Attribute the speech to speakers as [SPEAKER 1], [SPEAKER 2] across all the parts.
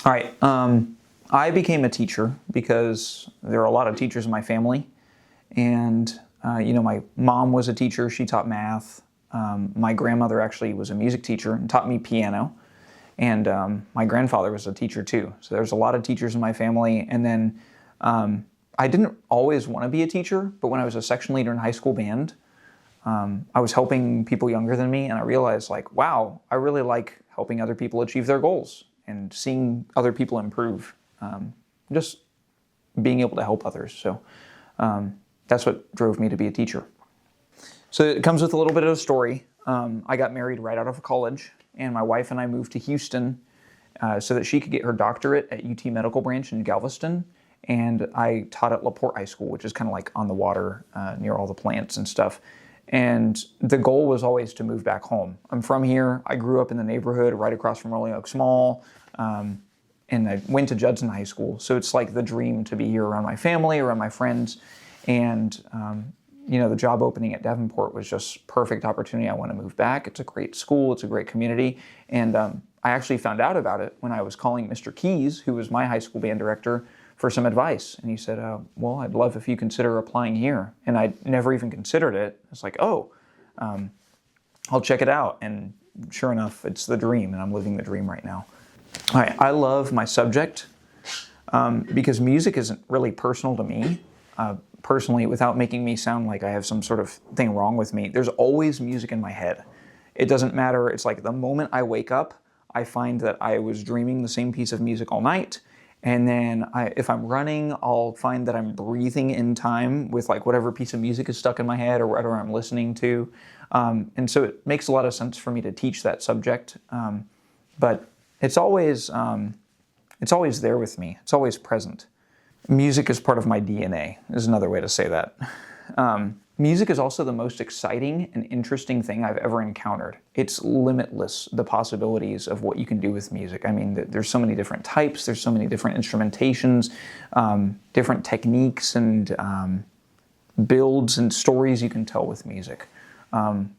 [SPEAKER 1] All right. I became a teacher because there are a lot of teachers in my family. And, my mom was a teacher. She taught math. My grandmother actually was a music teacher and taught me piano. And my grandfather was a teacher too. So there's a lot of teachers in my family. And then I didn't always want to be a teacher, but when I was a section leader in high school band, I was helping people younger than me, and I realized, like, wow, I really like helping other people achieve their goals and seeing other people improve, just being able to help others. So that's what drove me to be a teacher. So it comes with a little bit of a story. I got married right out of college, and my wife and I moved to Houston so that she could get her doctorate at UT Medical Branch in Galveston. And I taught at LaPorte High School, which is kind of like on the water near all the plants and stuff. And the goal was always to move back home. I'm from here. I grew up in the neighborhood right across from Rolling Oaks Mall. And I went to Judson High School. So it's like the dream to be here around my family, around my friends. And, the job opening at Davenport was just perfect opportunity. I want to move back. It's a great school. It's a great community. And I actually found out about it when I was calling Mr. Keys, who was my high school band director, for some advice. And he said, well, I'd love if you consider applying here. And I'd never even considered it. It's like, I'll check it out. And sure enough, it's the dream, and I'm living the dream right now. All right, I love my subject because music isn't really personal to me. Personally, without making me sound like I have some sort of thing wrong with me, there's always music in my head. It doesn't matter. It's like the moment I wake up, I find that I was dreaming the same piece of music all night. And then if I'm running, I'll find that I'm breathing in time with like whatever piece of music is stuck in my head or whatever I'm listening to. And so it makes a lot of sense for me to teach that subject. But it's always there with me. It's always present. Music is part of my DNA, is another way to say that. Music is also the most exciting and interesting thing I've ever encountered. It's limitless, the possibilities of what you can do with music. I mean, there's so many different types, there's so many different instrumentations, different techniques and builds and stories you can tell with music,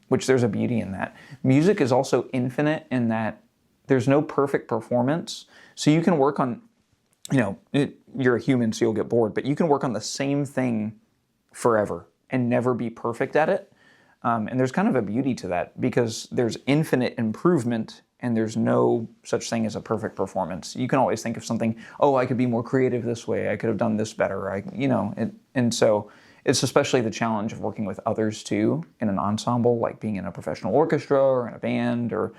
[SPEAKER 1] which there's a beauty in that. Music is also infinite in that there's no perfect performance. So you can work on, you're a human, so you'll get bored, but you can work on the same thing forever and never be perfect at it. And there's kind of a beauty to that because there's infinite improvement and there's no such thing as a perfect performance. You can always think of something, I could be more creative this way. I could have done this better. And so it's especially the challenge of working with others too in an ensemble, like being in a professional orchestra or in a band or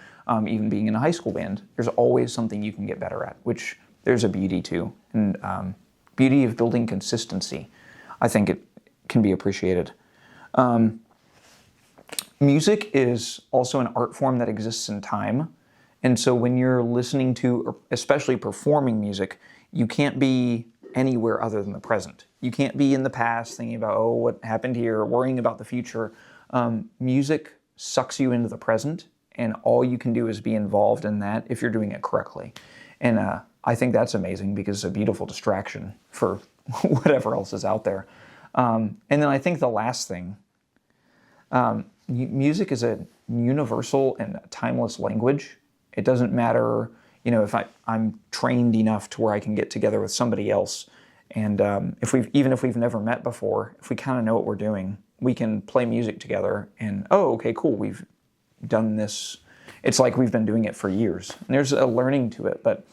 [SPEAKER 1] even being in a high school band. There's always something you can get better at, which there's a beauty to. And beauty of building consistency. I think it can be appreciated. Music is also an art form that exists in time. And so when you're listening to, or especially performing music, you can't be anywhere other than the present. You can't be in the past thinking about, what happened here, worrying about the future. Music sucks you into the present, and all you can do is be involved in that if you're doing it correctly. And I think that's amazing because it's a beautiful distraction for whatever else is out there. And then I think the last thing, music is a universal and timeless language. It doesn't matter, if I'm trained enough to where I can get together with somebody else, and even if we've never met before, if we kind of know what we're doing, we can play music together. And okay, cool, we've done this. It's like we've been doing it for years. And there's a learning to it, but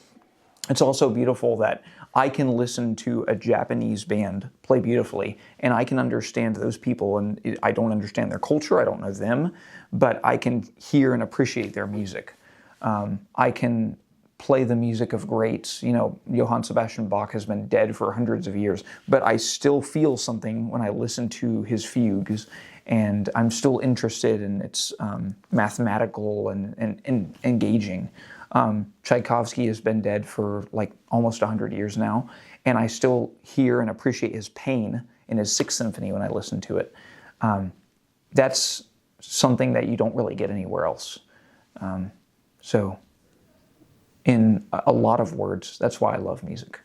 [SPEAKER 1] it's also beautiful that I can listen to a Japanese band play beautifully, and I can understand those people, and I don't understand their culture, I don't know them, but I can hear and appreciate their music. I can play the music of greats. Johann Sebastian Bach has been dead for hundreds of years, but I still feel something when I listen to his fugues, and I'm still interested in its mathematical and engaging. Tchaikovsky has been dead for like almost 100 years now, and I still hear and appreciate his pain in his Sixth Symphony when I listen to it. That's something that you don't really get anywhere else. So in a lot of words, that's why I love music.